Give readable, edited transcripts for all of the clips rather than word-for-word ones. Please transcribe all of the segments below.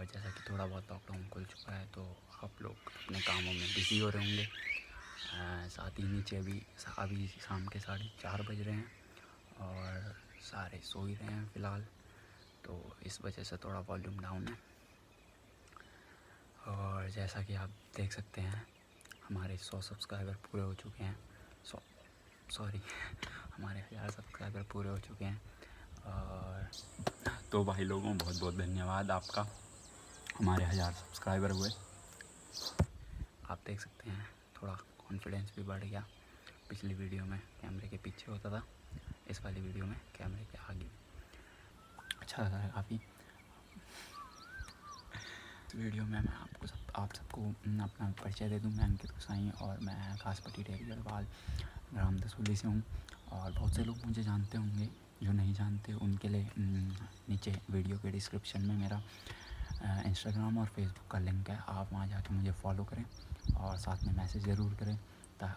जैसा कि थोड़ा बहुत लॉकडाउन खुल चुका है तो आप लोग अपने कामों में बिज़ी हो रहे होंगे। साथ ही नीचे अभी शाम के 4:30 बज रहे हैं और सारे सो ही रहे हैं फ़िलहाल, तो इस वजह से थोड़ा वॉल्यूम डाउन है। और जैसा कि आप देख सकते हैं हमारे 100 सब्सक्राइबर पूरे हो चुके हैं। हमारे 1000 सब्सक्राइबर पूरे हो चुके हैं। और तो भाई लोगों बहुत बहुत धन्यवाद आपका, हमारे 1000 सब्सक्राइबर हुए। आप देख सकते हैं थोड़ा कॉन्फिडेंस भी बढ़ गया। पिछली वीडियो में कैमरे के पीछे होता था, इस वाली वीडियो में कैमरे के आगे। अच्छा लग रहा है काफ़ी। इस वीडियो में मैं आप सबको अपना परिचय दे दूँ। मैं अंकित गुसाई और मैं खासपट्टी tehrigarhwal ग्राम दसूली से हूँ। और बहुत से लोग मुझे जानते होंगे, जो नहीं जानते उनके लिए नीचे वीडियो के डिस्क्रिप्शन में मेरा इंस्टाग्राम और फेसबुक का लिंक है। आप वहाँ जाके मुझे फॉलो करें और साथ में मैसेज ज़रूर करें,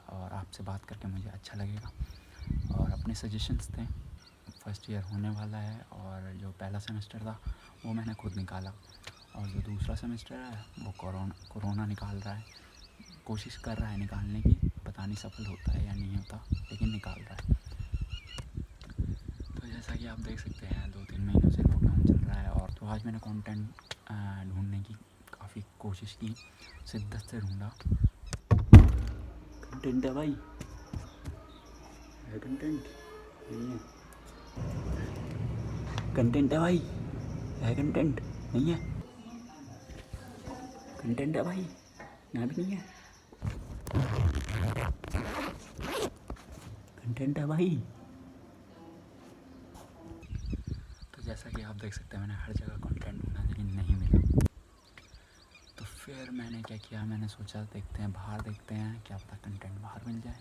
और आपसे बात करके मुझे अच्छा लगेगा। और अपने सजेशंस दें। फर्स्ट ईयर होने वाला है और जो पहला सेमेस्टर था वो मैंने खुद निकाला, और जो दूसरा सेमेस्टर है वो कोरोना निकाल रहा है, कोशिश कर रहा है निकालने की। पता नहीं सफल होता है या नहीं होता, लेकिन निकाल रहा है। तो जैसा कि आप देख सकते हैं 2-3 महीनों से लॉकडाउन चल रहा है, और तो आज मैंने कंटेंट ढूंढने की काफ़ी कोशिश की, शिद्दत से ढूंढा। कंटेंट है भाई, है कंटेंट नहीं है? कंटेंट है भाई, है कंटेंट नहीं है? कंटेंट है भाई, यहाँ भी नहीं है। कंटेंट है भाई। तो जैसा कि आप देख सकते हैं मैंने हर जगह कंटेंट ढूंढा लेकिन नहीं मिला। तो फिर मैंने क्या किया, मैंने सोचा देखते हैं बाहर, देखते हैं क्या पता कंटेंट बाहर मिल जाए।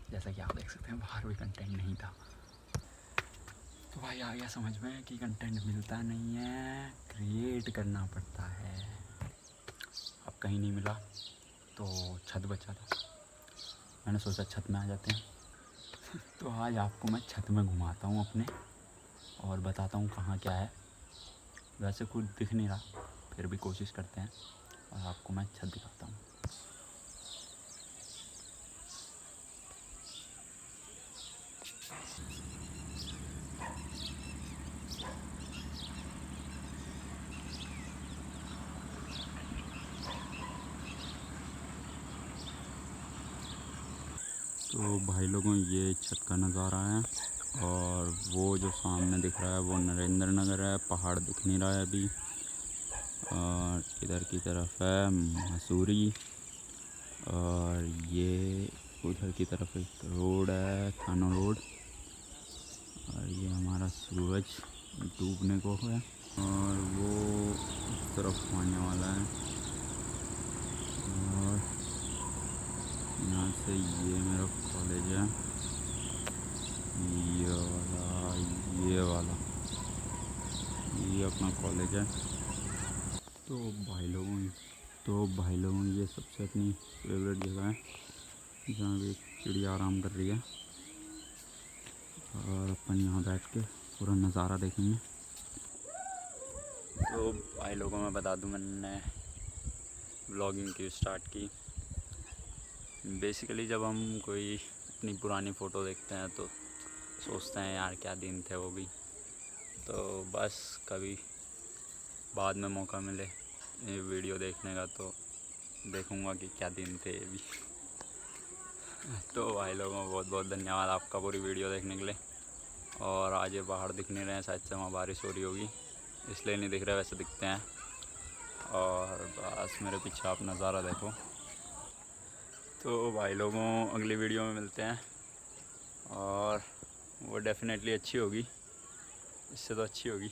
जैसा कि आप देख सकते हैं बाहर भी कंटेंट नहीं था। तो भाई आ गया समझ में कि कंटेंट मिलता नहीं है, क्रिएट करना पड़ता है। अब कहीं नहीं मिला तो छत बचा था, मैंने सोचा छत में आ जाते हैं। तो आज आपको मैं छत में घुमाता हूँ अपने, और बताता हूँ कहाँ क्या है। वैसे कुछ दिख नहीं रहा, फिर भी कोशिश करते हैं और आपको मैं छत दिखाता हूँ। तो भाई लोगों ये छत का नज़ारा है, और वो जो सामने दिख रहा है वो नरेंद्र नगर है। पहाड़ दिख नहीं रहा है अभी। और इधर की तरफ है मसूरी, और ये उधर की तरफ एक रोड है, थानो रोड। और ये हमारा सूरज डूबने को है, और वो उस तरफ आने वाला है। और यहाँ से ये मेरा कॉलेज है, ये अपना कॉलेज है। तो भाई लोगों ये सबसे अपनी फेवरेट जगह है, जहाँ भी चिड़िया आराम कर रही है, और अपन यहाँ बैठ के पूरा नज़ारा देखेंगे। तो भाई लोगों मैं बता दूं, मैंने व्लॉगिंग की स्टार्ट की। बेसिकली जब हम कोई अपनी पुरानी फ़ोटो देखते हैं तो सोचते हैं यार क्या दिन थे वो भी। तो बस कभी बाद में मौका मिले ये वीडियो देखने का तो देखूंगा कि क्या दिन थे ये भी। तो भाई लोगों बहुत बहुत धन्यवाद आपका पूरी वीडियो देखने के लिए। और आज ये पहाड़ दिख नहीं रहे हैं, शायद से वहाँ बारिश हो रही होगी इसलिए नहीं दिख रहे, वैसे दिखते हैं। और बस मेरे पीछे आप नज़ारा देखो। तो भाई लोगों अगली वीडियो में मिलते हैं, और वो डेफिनेटली अच्छी होगी, इससे तो अच्छी होगी।